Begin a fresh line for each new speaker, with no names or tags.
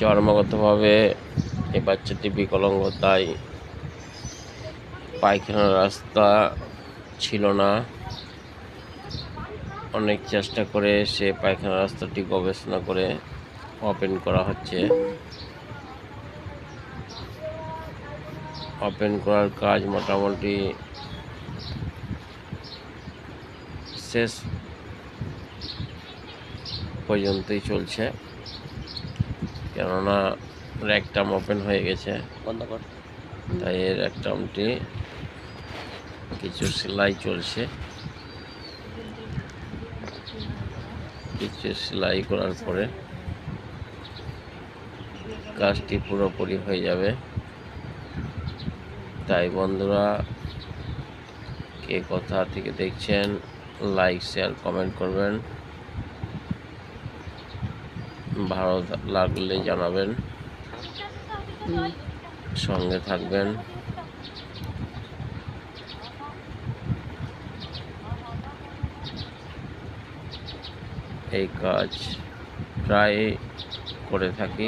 জন্মগতভাবে এই বাচ্চাটি বিকলাঙ্গ, তাই পায়খানার রাস্তা ছিল না। অনেক চেষ্টা করে সে পায়খানার রাস্তাটি গবেষণা করে ওপেন করা হচ্ছে। ওপেন করার কাজ মোটামুটি শেষ পর্যন্তই চলছে, কেননা র্যাকটাম ওপেন হয়ে গেছে। তাই এর র্যাকটামটি কিছু সেলাই চলছে। কিছু সেলাই করার পরে কাজটি পুরোপুরি হয়ে যাবে। তাই বন্ধুরা, কে কোথা থেকে দেখছেন, লাইক শেয়ার কমেন্ট করবেন, ভালো লাগলে জানাবেন, সঙ্গে থাকবেন। এই কাজ প্রায় করে থাকি।